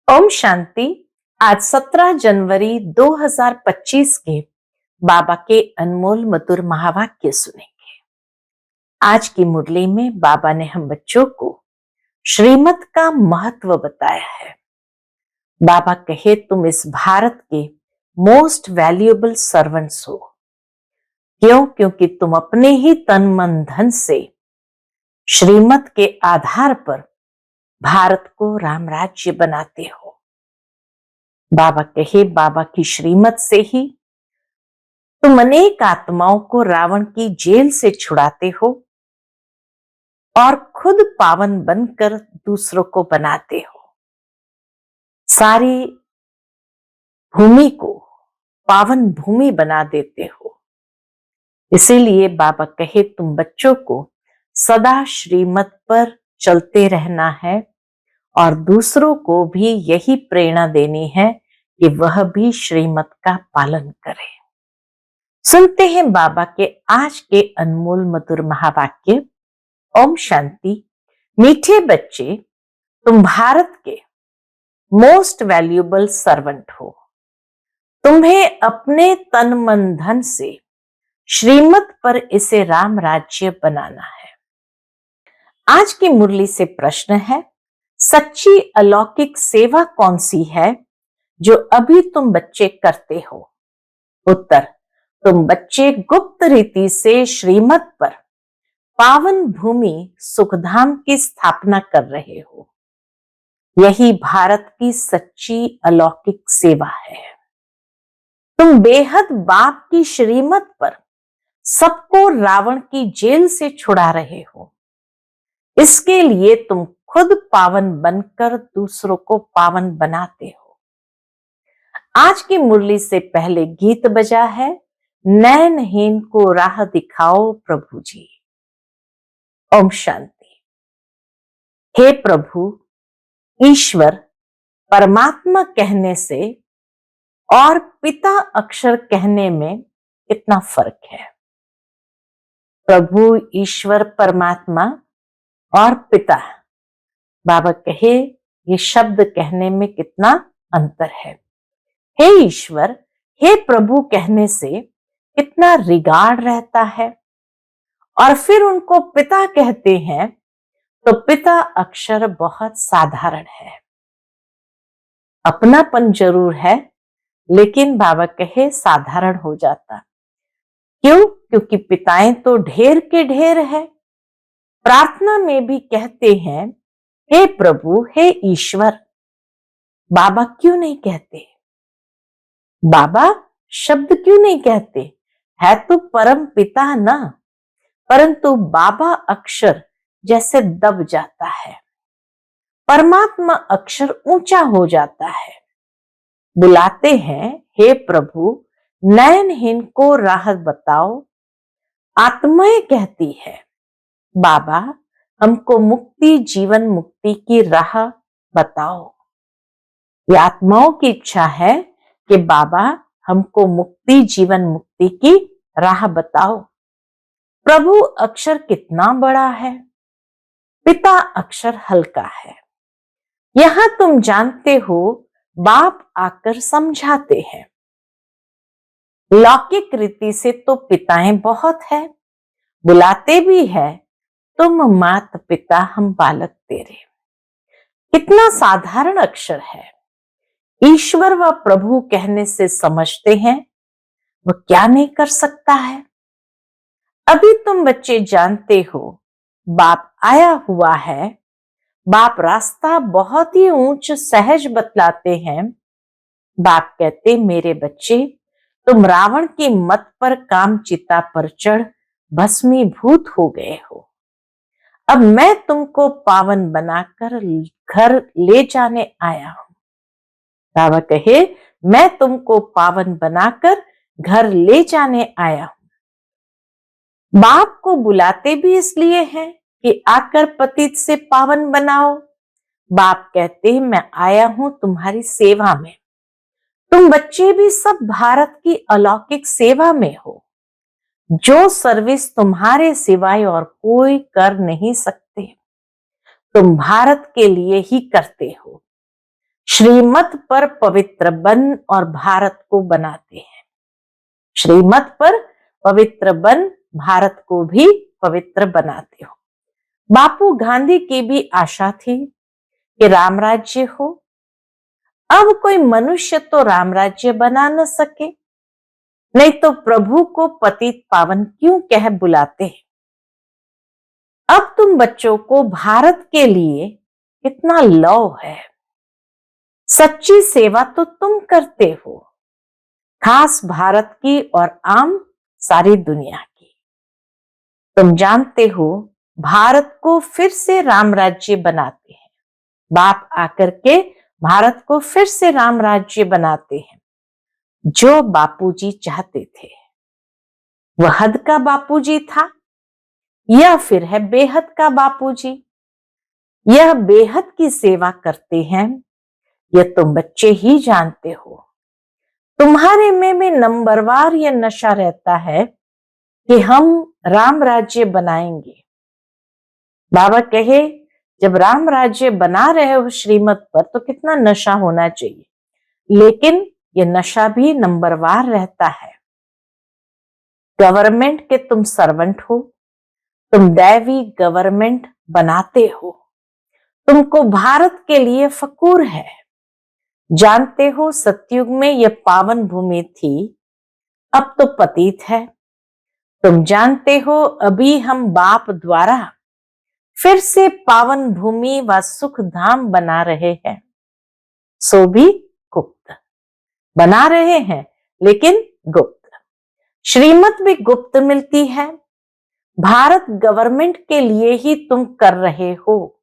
ओम शांति। आज 17 जनवरी 2025 के बाबा के अनमोल मधुर महावाक्य सुनेंगे। आज की मुरली में बाबा ने हम बच्चों को श्रीमत का महत्व बताया है। बाबा कहे तुम इस भारत के मोस्ट वैल्यूएबल सर्वेंट्स हो। क्यों? क्योंकि तुम अपने ही तन मन धन से श्रीमत के आधार पर भारत को राम राज्य बनाते हो। बाबा कहे बाबा की श्रीमत से ही तुम अनेक आत्माओं को रावण की जेल से छुड़ाते हो और खुद पावन बनकर दूसरों को बनाते हो। सारी भूमि को पावन भूमि बना देते हो। इसीलिए बाबा कहे तुम बच्चों को सदा श्रीमत पर चलते रहना है और दूसरों को भी यही प्रेरणा देनी है कि वह भी श्रीमत का पालन करें। सुनते हैं बाबा के आज के अनमोल मधुर महावाक्य। ओम शांति। मीठे बच्चे, तुम भारत के मोस्ट वैल्यूएबल सर्वेंट हो। तुम्हें अपने तन मन धन से श्रीमत पर इसे राम राज्य बनाना है। आज की मुरली से प्रश्न है, सच्ची अलौकिक सेवा कौन सी है जो अभी तुम बच्चे करते हो? उत्तर, तुम बच्चे गुप्त रीति से श्रीमत पर पावन भूमि सुखधाम की स्थापना कर रहे हो। यही भारत की सच्ची अलौकिक सेवा है। तुम बेहद बाप की श्रीमत पर सबको रावण की जेल से छुड़ा रहे हो। इसके लिए तुम खुद पावन बनकर दूसरों को पावन बनाते हो। आज की मुरली से पहले गीत बजा है, नैनहीन को राह दिखाओ प्रभु जी। ओम शांति। हे प्रभु, ईश्वर परमात्मा कहने से और पिता अक्षर कहने में कितना फर्क है। प्रभु, ईश्वर, परमात्मा और पिता, बाबा कहे ये शब्द कहने में कितना अंतर है। हे ईश्वर, हे प्रभु कहने से कितना रिगार्ड रहता है और फिर उनको पिता कहते हैं तो पिता अक्षर बहुत साधारण है। अपनापन जरूर है लेकिन बाबा कहे साधारण हो जाता। क्यों? क्योंकि पिताएं तो ढेर के ढेर है। प्रार्थना में भी कहते हैं हे प्रभु, हे ईश्वर। बाबा क्यों नहीं कहते? बाबा शब्द क्यों नहीं कहते? है तो परम पिता ना, परंतु बाबा अक्षर जैसे दब जाता है। परमात्मा अक्षर ऊंचा हो जाता है। बुलाते हैं, हे प्रभु, नयनहीन को राह बताओ। आत्माएं कहती है, बाबा हमको मुक्ति, जीवन मुक्ति की राह बताओ। ये आत्माओं की इच्छा है कि बाबा हमको मुक्ति, जीवन मुक्ति की राह बताओ। प्रभु अक्षर कितना बड़ा है, पिता अक्षर हल्का है। यहां तुम जानते हो, बाप आकर समझाते हैं। लौकिक रीति से तो पिताएं बहुत है, बुलाते भी है, तुम मात पिता हम बालक तेरे। कितना साधारण अक्षर है। ईश्वर व प्रभु कहने से समझते हैं वह क्या नहीं कर सकता है। अभी तुम बच्चे जानते हो, बाप आया हुआ है। बाप रास्ता बहुत ही ऊंच सहज बतलाते हैं। बाप कहते, मेरे बच्चे, तुम रावण की मत पर काम चिता पर चढ़ भस्मीभूत हो गए हो। अब मैं तुमको पावन बनाकर घर ले जाने आया हूं। बाबा कहे, मैं तुमको पावन बनाकर घर ले जाने आया हूं। बाप को बुलाते भी इसलिए हैं कि आकर पतित से पावन बनाओ। बाप कहते हैं, मैं आया हूं तुम्हारी सेवा में। तुम बच्चे भी सब भारत की अलौकिक सेवा में हो। जो सर्विस तुम्हारे सिवाय और कोई कर नहीं सकते, तुम भारत के लिए ही करते हो। श्रीमत पर पवित्र बन और भारत को बनाते हैं। श्रीमत पर पवित्र बन भारत को भी पवित्र बनाते हो। बापू गांधी की भी आशा थी कि राम राज्य हो। अब कोई मनुष्य तो राम राज्य बना न सके, नहीं तो प्रभु को पतित पावन क्यों कह बुलाते हैं। अब तुम बच्चों को भारत के लिए कितना लव है। सच्ची सेवा तो तुम करते हो, खास भारत की और आम सारी दुनिया की। तुम जानते हो भारत को फिर से राम राज्य बनाते हैं। बाप आकर के भारत को फिर से राम राज्य बनाते हैं, जो बापूजी चाहते थे। वह हद का बापूजी था या फिर है बेहद का बापूजी। यह बेहद की सेवा करते हैं, यह तुम बच्चे ही जानते हो। तुम्हारे में नंबरवार यह नशा रहता है कि हम राम राज्य बनाएंगे। बाबा कहे जब राम राज्य बना रहे हो श्रीमत पर तो कितना नशा होना चाहिए, लेकिन यह नशा भी नंबरवार रहता है। गवर्नमेंट के तुम सर्वेंट हो, तुम दैवी गवर्नमेंट बनाते हो। तुमको भारत के लिए फकूर है। जानते हो सतयुग में यह पावन भूमि थी, अब तो पतित है। तुम जानते हो अभी हम बाप द्वारा फिर से पावन भूमि व सुख धाम बना रहे हैं, सो भी गुप्त बना रहे हैं, लेकिन गुप्त। श्रीमत भी गुप्त मिलती है। भारत गवर्नमेंट के लिए ही तुम कर रहे हो।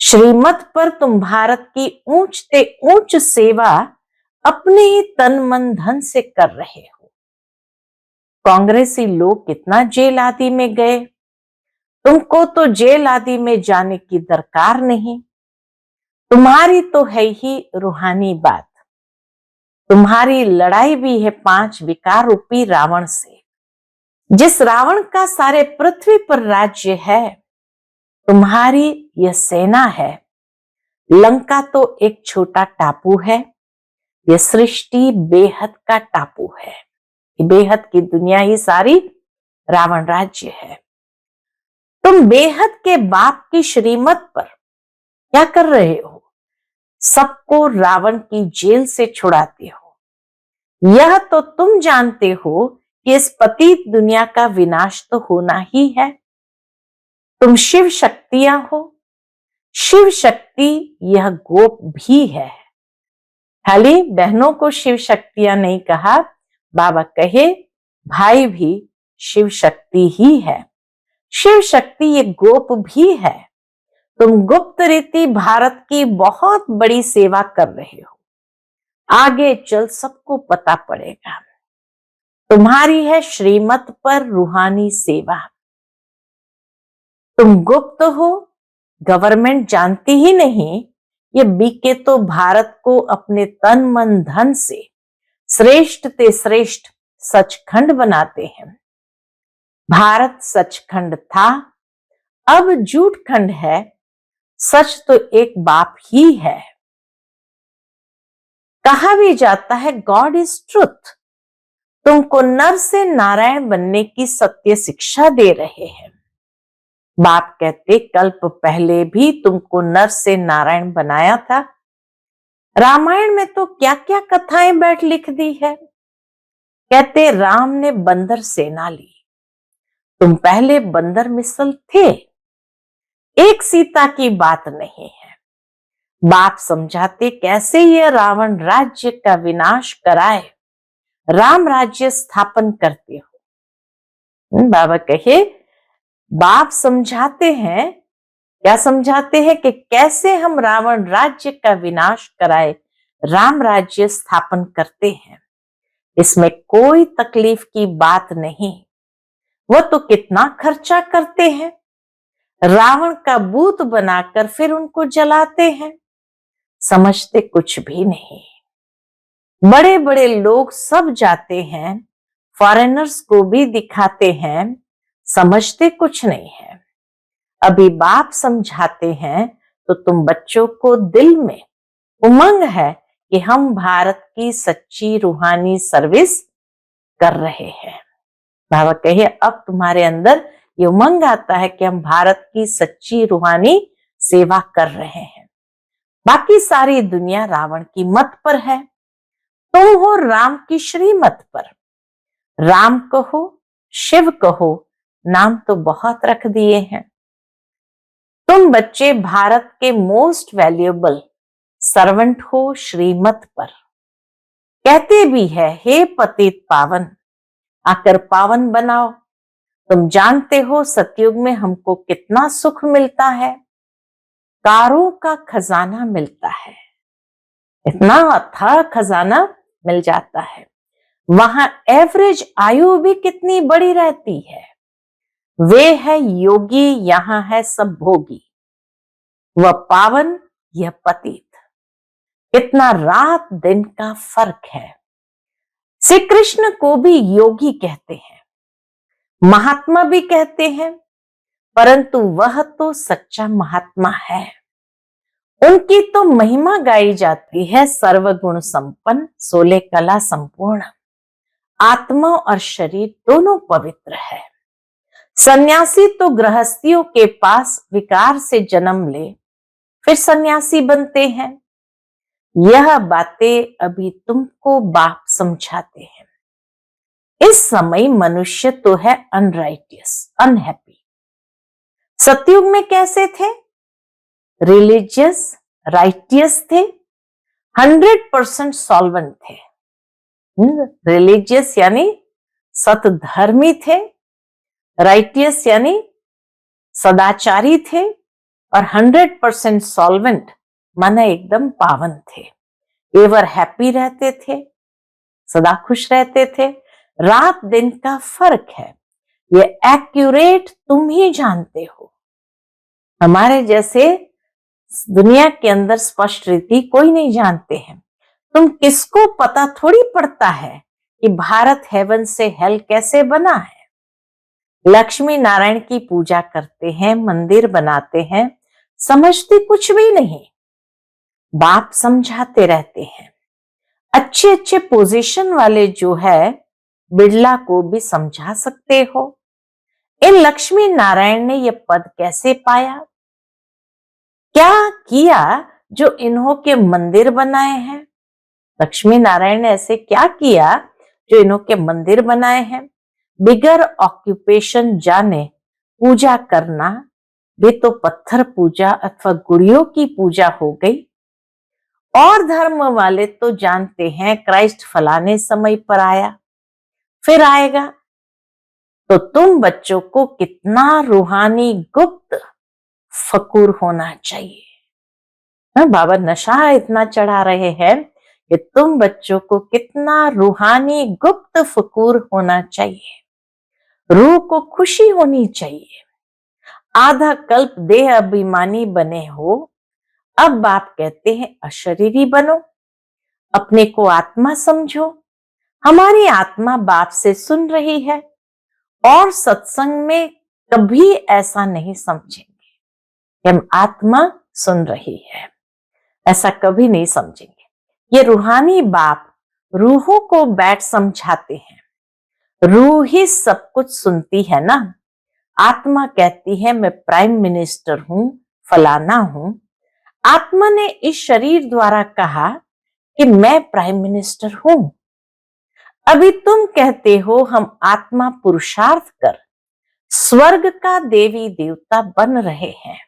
श्रीमत पर तुम भारत की ऊंच से ऊंच सेवा अपने ही तन मन धन से कर रहे हो। कांग्रेसी लोग कितना जेल आदि में गए, तुमको तो जेल आदि में जाने की दरकार नहीं। तुम्हारी तो है ही रूहानी बात। तुम्हारी लड़ाई भी है 5 विकार रूपी रावण से। जिस रावण का सारे पृथ्वी पर राज्य है, तुम्हारी यह सेना है। लंका तो एक छोटा टापू है, यह सृष्टि बेहद का टापू है। बेहद की दुनिया ही सारी रावण राज्य है। तुम बेहद के बाप की श्रीमत पर क्या कर रहे हो? सबको रावण की जेल से छुड़ाते हो। यह तो तुम जानते हो कि इस पतित दुनिया का विनाश तो होना ही है। तुम शिव शक्तियां हो। शिव शक्ति यह गोप भी है। खाली बहनों को शिव शक्तियां नहीं कहा, बाबा कहे भाई भी शिव शक्ति ही है। शिव शक्ति ये गोप भी है। तुम गुप्त रीति भारत की बहुत बड़ी सेवा कर रहे हो। आगे चल सबको पता पड़ेगा। तुम्हारी है श्रीमत पर रूहानी सेवा। तुम गुप्त हो, गवर्नमेंट जानती ही नहीं। ये बीके तो भारत को अपने तन मन धन से श्रेष्ठ ते श्रेष्ठ सचखंड बनाते हैं। भारत सचखंड था, अब झूठ खंड है। सच तो एक बाप ही है। कहा भी जाता है गॉड इज ट्रुथ। तुमको नर से नारायण बनने की सत्य शिक्षा दे रहे हैं। बाप कहते कल्प पहले भी तुमको नर से नारायण बनाया था। रामायण में तो क्या क्या कथाएं बैठ लिख दी है। कहते राम ने बंदर सेना ली, तुम पहले बंदर मिसल थे। एक सीता की बात नहीं है। बाप समझाते कैसे ये रावण राज्य का विनाश कराए, राम राज्य स्थापन करते हो। बाबा कहे बाप समझाते हैं, क्या समझाते हैं कि कैसे हम रावण राज्य का विनाश कराए, राम राज्य स्थापन करते हैं। इसमें कोई तकलीफ की बात नहीं। वो तो कितना खर्चा करते हैं, रावण का बूत बनाकर फिर उनको जलाते हैं। समझते कुछ भी नहीं। बड़े बड़े लोग सब जाते हैं, फॉरेनर्स को भी दिखाते हैं, समझते कुछ नहीं है। अभी बाप समझाते हैं तो तुम बच्चों को दिल में उमंग है कि हम भारत की सच्ची रूहानी सर्विस कर रहे हैं। बाबा कहिए अब तुम्हारे अंदर ये उमंग आता है कि हम भारत की सच्ची रूहानी सेवा कर रहे हैं। बाकी सारी दुनिया रावण की मत पर है, तुम हो राम की श्रीमत पर। राम कहो, शिव कहो, नाम तो बहुत रख दिए हैं। तुम बच्चे भारत के मोस्ट वैल्यूएबल सर्वेंट हो श्रीमत पर। कहते भी है हे पतित पावन, आकर पावन बनाओ। तुम जानते हो सतयुग में हमको कितना सुख मिलता है, कारों का खजाना मिलता है, इतना अथाह खजाना मिल जाता है। वहां एवरेज आयु भी कितनी बड़ी रहती है। वे है योगी, यहां है सब भोगी, वह पावन यह पतित। कितना रात दिन का फर्क है। श्री कृष्ण को भी योगी कहते हैं, महात्मा भी कहते हैं, परंतु वह तो सच्चा महात्मा है। उनकी तो महिमा गाई जाती है, सर्वगुण संपन्न, 16 कला संपूर्ण, आत्मा और शरीर दोनों पवित्र है। सन्यासी तो गृहस्थियों के पास विकार से जन्म ले फिर सन्यासी बनते हैं। यह बातें अभी तुमको बाप समझाते हैं। इस समय मनुष्य तो है अनराइटियस, अनहैप्पी। सतयुग में कैसे थे? रिलीजियस, राइटियस थे, 100% सॉल्वेंट थे। रिलीजियस यानी सतधर्मी थे, राइटियस यानी सदाचारी थे, और 100% सॉल्वेंट माना एकदम पावन थे। एवर हैप्पी रहते थे, सदा खुश रहते थे। रात दिन का फर्क है, ये एक्यूरेट तुम ही जानते हो। हमारे जैसे दुनिया के अंदर स्पष्ट रीति कोई नहीं जानते हैं। तुम किसको पता थोड़ी पड़ता है कि भारत हेवन से हेल कैसे बना है। लक्ष्मी नारायण की पूजा करते हैं, मंदिर बनाते हैं, समझते कुछ भी नहीं। बाप समझाते रहते हैं। अच्छे अच्छे पोजीशन वाले जो है बिरला को भी समझा सकते हो। इन लक्ष्मी नारायण ने ये पद कैसे पाया, क्या किया जो इन्हों के मंदिर बनाए हैं। लक्ष्मी नारायण ने ऐसे क्या किया जो इन्हों के मंदिर बनाए हैं। बिगर ऑक्यूपेशन जाने पूजा करना भी तो पत्थर पूजा अथवा गुड़ियों की पूजा हो गई। और धर्म वाले तो जानते हैं क्राइस्ट फलाने समय पर आया, फिर आएगा। तो तुम बच्चों को कितना रूहानी गुप्त फकूर होना चाहिए। बाबा नशा इतना चढ़ा रहे हैं कि तुम बच्चों को कितना रूहानी गुप्त फकूर होना चाहिए। रूह को खुशी होनी चाहिए। आधा कल्प देह अभिमानी बने हो, अब बाप कहते हैं अशरीरी बनो, अपने को आत्मा समझो। हमारी आत्मा बाप से सुन रही है और सत्संग में कभी ऐसा नहीं समझेंगे कि हम आत्मा सुन रही है, ऐसा कभी नहीं समझेंगे। ये रूहानी बाप रूहों को बैठ समझाते हैं। रूह ही सब कुछ सुनती है ना। आत्मा कहती है मैं प्राइम मिनिस्टर हूं, फलाना हूं। आत्मा ने इस शरीर द्वारा कहा कि मैं प्राइम मिनिस्टर हूं। अभी तुम कहते हो हम आत्मा पुरुषार्थ कर स्वर्ग का देवी देवता बन रहे हैं।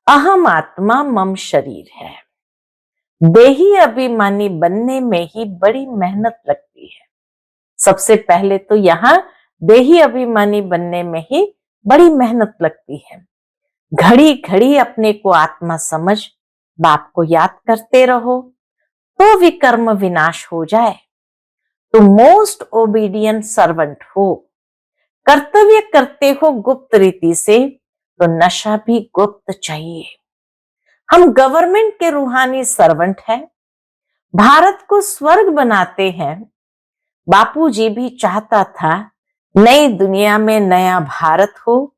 अहम आत्मा मम शरीर है। देही अभिमानी बनने में ही बड़ी मेहनत लगती है। सबसे पहले तो यहाँ देही अभिमानी बनने में ही बड़ी मेहनत लगती है। घड़ी घड़ी अपने को आत्मा समझ बाप को याद करते रहो तो विकर्म विनाश हो जाए। तुम मोस्ट ओबीडियंट सर्वेंट हो, कर्तव्य करते हो गुप्त रीति से, तो नशा भी गुप्त चाहिए। हम गवर्नमेंट के रूहानी सर्वेंट हैं, भारत को स्वर्ग बनाते हैं। बापूजी भी चाहता था नई दुनिया में नया भारत हो,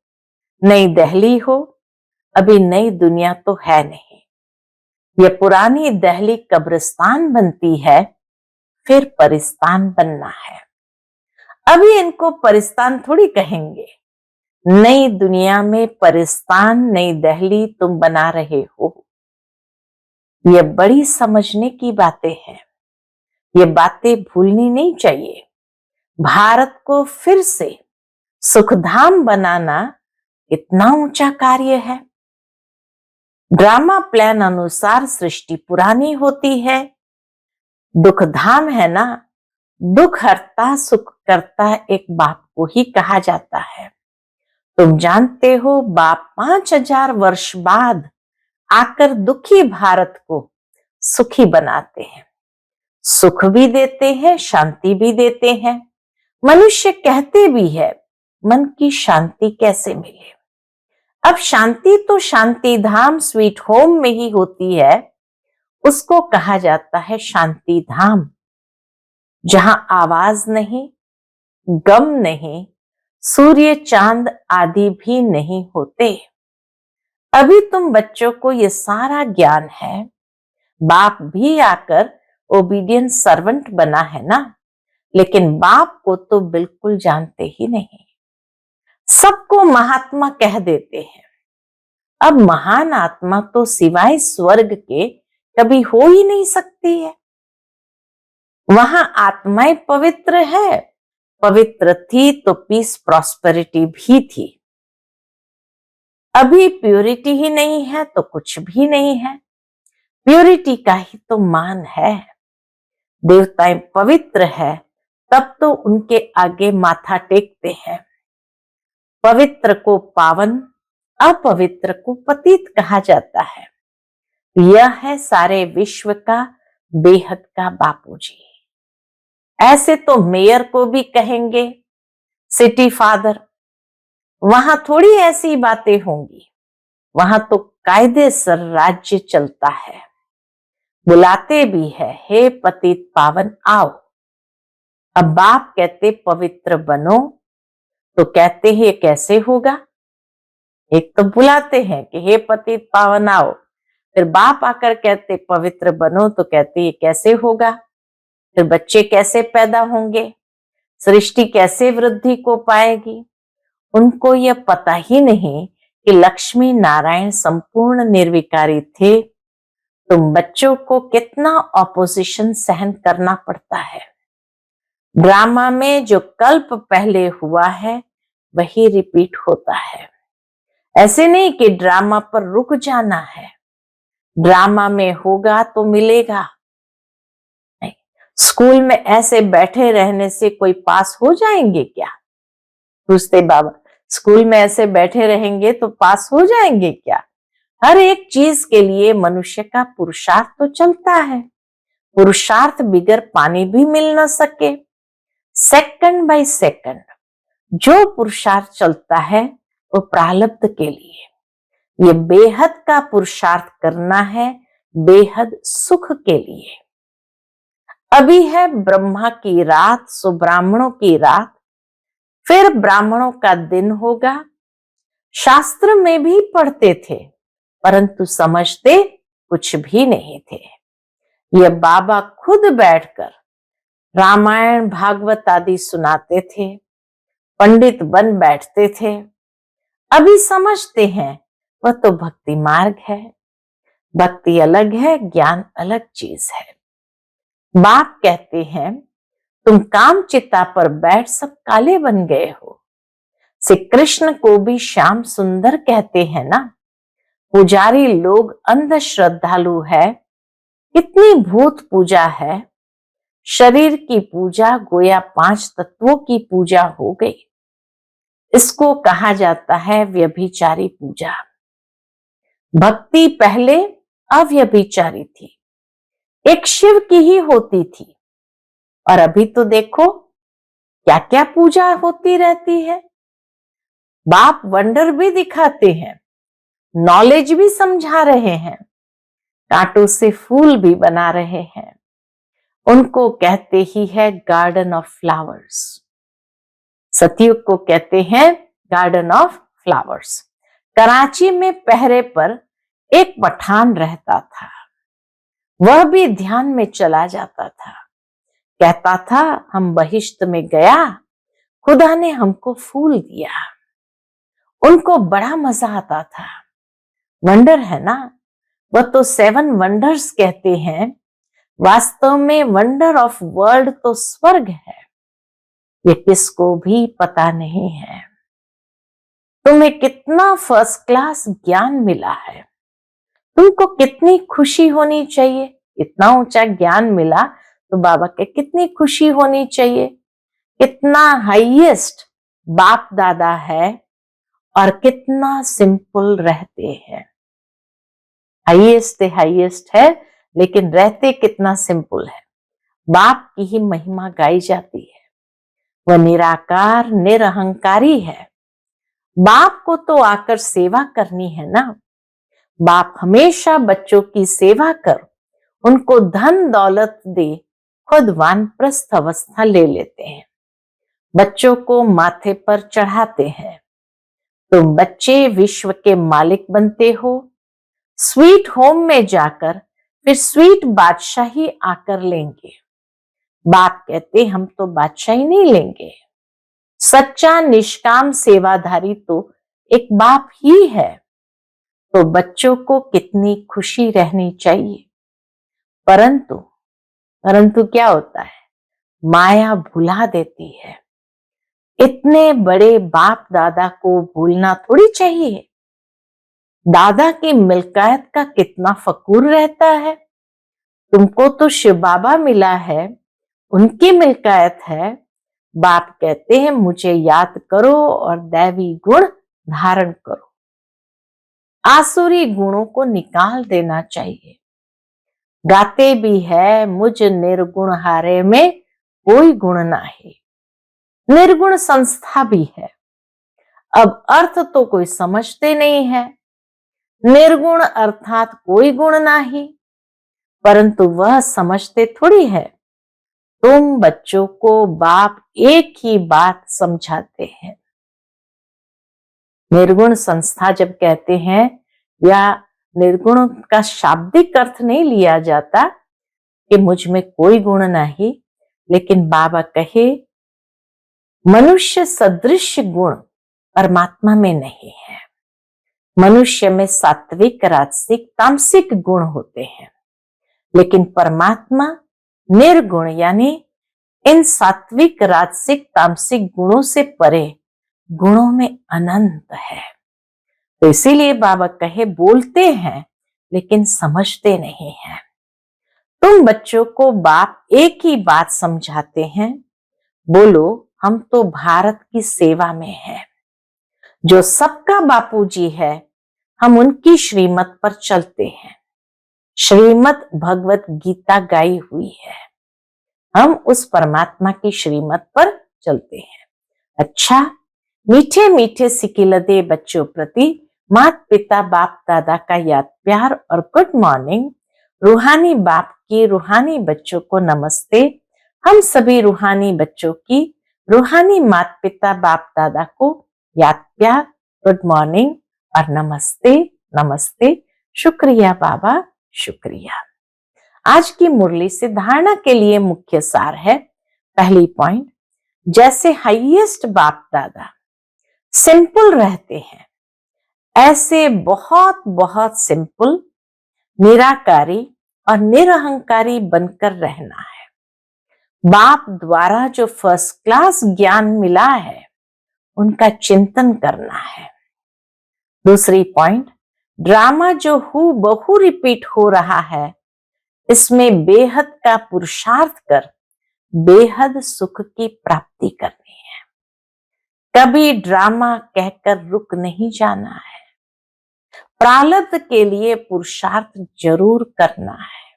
नई दिल्ली हो। अभी नई दुनिया तो है नहीं। ये पुरानी दिल्ली कब्रिस्तान बनती है, फिर परिस्तान बनना है। अभी इनको परिस्तान थोड़ी कहेंगे। नई दुनिया में परिस्तान, नई दिल्ली तुम बना रहे हो। ये बड़ी समझने की बातें हैं। ये बातें भूलनी नहीं चाहिए। भारत को फिर से सुखधाम बनाना इतना ऊंचा कार्य है। ड्रामा प्लान अनुसार सृष्टि पुरानी होती है। दुखधाम है ना, दुख हरता सुख करता एक बाप को ही कहा जाता है। तुम जानते हो, बाप 5000 वर्ष बाद आकर दुखी भारत को सुखी बनाते हैं। सुख भी देते हैं, शांति भी देते हैं। मनुष्य कहते भी है, मन की शांति कैसे मिले। अब शांति तो शांति धाम स्वीट होम में ही होती है। उसको कहा जाता है शांति धाम, जहां आवाज नहीं, गम नहीं, सूर्य चांद आदि भी नहीं होते। अभी तुम बच्चों को ये सारा ज्ञान है। बाप भी आकर ओबीडियंट सर्वेंट बना है ना, लेकिन बाप को तो बिल्कुल जानते ही नहीं। सबको महात्मा कह देते हैं। अब महान आत्मा तो सिवाय स्वर्ग के कभी हो ही नहीं सकती है। वहां आत्माएं पवित्र है। पवित्र थी तो पीस प्रॉस्पेरिटी भी थी। अभी प्योरिटी ही नहीं है तो कुछ भी नहीं है। प्योरिटी का ही तो मान है। देवताएं पवित्र है, तब तो उनके आगे माथा टेकते हैं। पवित्र को पावन, अपवित्र को पतित कहा जाता है। यह है सारे विश्व का बेहद का बापूजी। ऐसे तो मेयर को भी कहेंगे सिटी फादर। वहां थोड़ी ऐसी बातें होंगी। वहां तो कायदे से राज्य चलता है। बुलाते भी है, हे पतित पावन आओ। अब बाप कहते पवित्र बनो, तो कहते हैं ये कैसे होगा। एक तो बुलाते हैं कि हे पतित पावन आओ, फिर बाप आकर कहते पवित्र बनो, तो कहते ये कैसे होगा। फिर बच्चे कैसे पैदा होंगे, सृष्टि कैसे वृद्धि को पाएगी। उनको यह पता ही नहीं कि लक्ष्मी नारायण संपूर्ण निर्विकारी थे। तुम बच्चों को कितना ऑपोजिशन सहन करना पड़ता है। ड्रामा में जो कल्प पहले हुआ है वही रिपीट होता है। ऐसे नहीं कि ड्रामा पर रुक जाना है। ड्रामा में होगा तो मिलेगा नहीं। स्कूल में ऐसे बैठे रहने से कोई पास हो जाएंगे क्या? पूछते बाबा, स्कूल में ऐसे बैठे रहेंगे तो पास हो जाएंगे क्या? हर एक चीज के लिए मनुष्य का पुरुषार्थ तो चलता है। पुरुषार्थ बिगर पानी भी मिल ना सके। सेकंड बाय सेकंड जो पुरुषार्थ चलता है वो प्रारब्ध के लिए। ये बेहद का पुरुषार्थ करना है, बेहद सुख के लिए। अभी है ब्रह्मा की रात, सो ब्राह्मणों की रात, फिर ब्राह्मणों का दिन होगा। शास्त्र में भी पढ़ते थे, परंतु समझते कुछ भी नहीं थे। ये बाबा खुद बैठकर रामायण भागवत आदि सुनाते थे, पंडित बन बैठते थे। अभी समझते हैं वह तो भक्ति मार्ग है। भक्ति अलग है, ज्ञान अलग चीज है। बाप कहते हैं तुम काम चिता पर बैठ सब काले बन गए हो। श्री कृष्ण को भी श्याम सुंदर कहते हैं ना। पुजारी लोग अंध श्रद्धालु है। कितनी भूत पूजा है। शरीर की पूजा गोया 5 तत्वों की पूजा हो गई। इसको कहा जाता है व्यभिचारी पूजा। भक्ति पहले अव्यभिचारी थी, एक शिव की ही होती थी। और अभी तो देखो क्या क्या पूजा होती रहती है। बाप वंडर भी दिखाते हैं, नॉलेज भी समझा रहे हैं, कांटों से फूल भी बना रहे हैं। उनको कहते ही है गार्डन ऑफ फ्लावर्स। सतयुग को कहते हैं गार्डन ऑफ फ्लावर्स। कराची में पहरे पर एक पठान रहता था। वह भी ध्यान में चला जाता था। कहता था, हम बहिश्त में गया, खुदा ने हमको फूल दिया। उनको बड़ा मजा आता था। वंडर है ना, वह तो 7 वंडर्स कहते हैं। वास्तव में वंडर ऑफ वर्ल्ड तो स्वर्ग है। ये किसको भी पता नहीं है। तुम्हें कितना फर्स्ट क्लास ज्ञान मिला है। तुमको कितनी खुशी होनी चाहिए। इतना ऊंचा ज्ञान मिला तो बाबा के कितनी खुशी होनी चाहिए। कितना हाईएस्ट बाप दादा है और कितना सिंपल रहते हैं। हाईएस्ट है, लेकिन रहते कितना सिंपल है। बाप की ही महिमा गाई जाती है। वह निराकार निरहंकारी है। बाप को तो आकर सेवा करनी है ना। बाप हमेशा बच्चों की सेवा कर उनको धन दौलत दे खुद वानप्रस्थ अवस्था ले लेते हैं। बच्चों को माथे पर चढ़ाते हैं। तुम बच्चे विश्व के मालिक बनते हो। स्वीट होम में जाकर फिर स्वीट बादशाही आकर लेंगे। बाप कहते, हम तो बादशाही नहीं लेंगे। सच्चा निष्काम सेवाधारी तो एक बाप ही है। तो बच्चों को कितनी खुशी रहनी चाहिए। परंतु परंतु क्या होता है, माया भुला देती है। इतने बड़े बाप दादा को भूलना थोड़ी चाहिए। दादा की मिल्कियत का कितना फकूर रहता है। तुमको तो शिव बाबा मिला है, उनकी मिल्कियत है। बाप कहते हैं, मुझे याद करो और दैवी गुण धारण करो। आसुरी गुणों को निकाल देना चाहिए। गाते भी है, मुझ निर्गुण हारे में कोई गुण नाही। निर्गुण संस्था भी है। अब अर्थ तो कोई समझते नहीं है। निर्गुण अर्थात कोई गुण नाही, परंतु वह समझते थोड़ी है। तुम बच्चों को बाप एक ही बात समझाते हैं। निर्गुण संस्था जब कहते हैं, या निर्गुण का शाब्दिक अर्थ नहीं लिया जाता कि मुझ में कोई गुण नहीं, लेकिन बाबा कहे मनुष्य सदृश गुण परमात्मा में नहीं है। मनुष्य में सात्विक राजसिक तामसिक गुण होते हैं, लेकिन परमात्मा निर्गुण यानी इन सात्विक राजसिक तामसिक गुणों से परे गुणों में अनंत है। तो इसीलिए बाबा कहे, बोलते हैं लेकिन समझते नहीं हैं। तुम बच्चों को बाप एक ही बात समझाते हैं, बोलो हम तो भारत की सेवा में हैं। जो सबका बापूजी है, हम उनकी श्रीमत पर चलते हैं। श्रीमत भगवत गीता गाई हुई है। हम उस परमात्मा की श्रीमत पर चलते हैं। अच्छा, मीठे मीठे सिकिलदे बच्चों प्रति माता पिता बाप दादा का याद प्यार और गुड मॉर्निंग। रूहानी बाप की रूहानी बच्चों को नमस्ते। हम सभी रूहानी बच्चों की रूहानी माता पिता बाप दादा को याद प्यार, गुड मॉर्निंग और नमस्ते नमस्ते। शुक्रिया बाबा, शुक्रिया। आज की मुरली से धारणा के लिए मुख्य सार है। पहली पॉइंट, जैसे हाईएस्ट बाप दादा सिंपल रहते हैं, ऐसे बहुत बहुत सिंपल निराकारी और निरहंकारी बनकर रहना है। बाप द्वारा जो फर्स्ट क्लास ज्ञान मिला है, उनका चिंतन करना है। दूसरी पॉइंट, ड्रामा जो हू बहु रिपीट हो रहा है, इसमें बेहद का पुरुषार्थ कर बेहद सुख की प्राप्ति करनी है। कभी ड्रामा कहकर रुक नहीं जाना है। प्रारब्ध के लिए पुरुषार्थ जरूर करना है।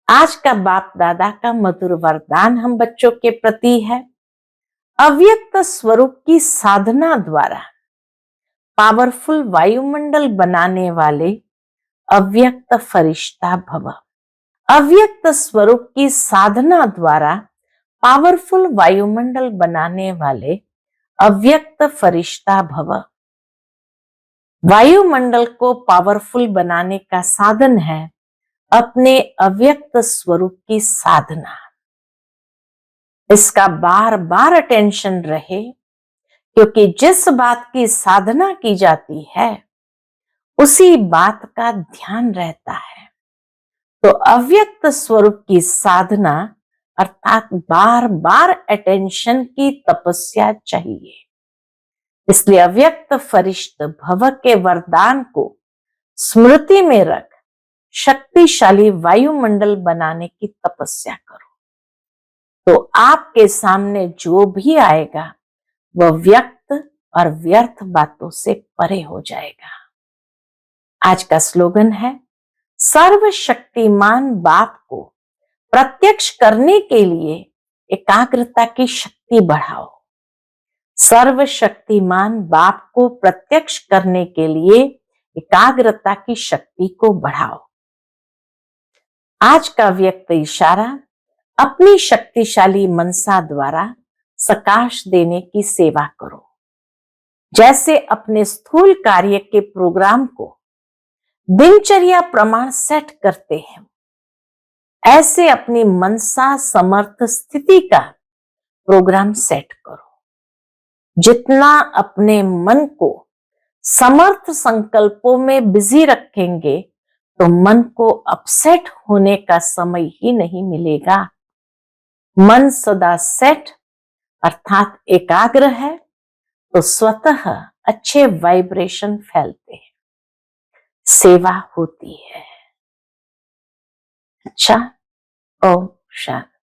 आज का बाप दादा का मधुर वरदान हम बच्चों के प्रति है। अव्यक्त स्वरूप की साधना द्वारा पावरफुल वायुमंडल बनाने वाले अव्यक्त फरिश्ता भव। अव्यक्त स्वरूप की साधना द्वारा पावरफुल वायुमंडल बनाने वाले अव्यक्त फरिश्ता भव। वायुमंडल को पावरफुल बनाने का साधन है अपने अव्यक्त स्वरूप की साधना, इसका बार बार अटेंशन रहे, क्योंकि जिस बात की साधना की जाती है उसी बात का ध्यान रहता है। तो अव्यक्त स्वरूप की साधना अर्थात बार बार अटेंशन की तपस्या चाहिए। इसलिए अव्यक्त फरिश्त भव के वरदान को स्मृति में रख शक्तिशाली वायुमंडल बनाने की तपस्या करो, तो आपके सामने जो भी आएगा वह व्यक्त और व्यर्थ बातों से परे हो जाएगा। आज का स्लोगन है, सर्वशक्तिमान बाप को प्रत्यक्ष करने के लिए एकाग्रता की शक्ति बढ़ाओ। सर्वशक्तिमान बाप को प्रत्यक्ष करने के लिए एकाग्रता की शक्ति को बढ़ाओ। आज का व्यक्त इशारा, अपनी शक्तिशाली मनसा द्वारा सकाश देने की सेवा करो। जैसे अपने स्थूल कार्य के प्रोग्राम को दिनचर्या प्रमाण सेट करते हैं, ऐसे अपनी मनसा समर्थ स्थिति का प्रोग्राम सेट करो। जितना अपने मन को समर्थ संकल्पों में बिजी रखेंगे तो मन को अपसेट होने का समय ही नहीं मिलेगा। मन सदा सेट अर्थात एकाग्र है तो स्वतः अच्छे वाइब्रेशन फैलते हैं, सेवा होती है। अच्छा, ओम शांति।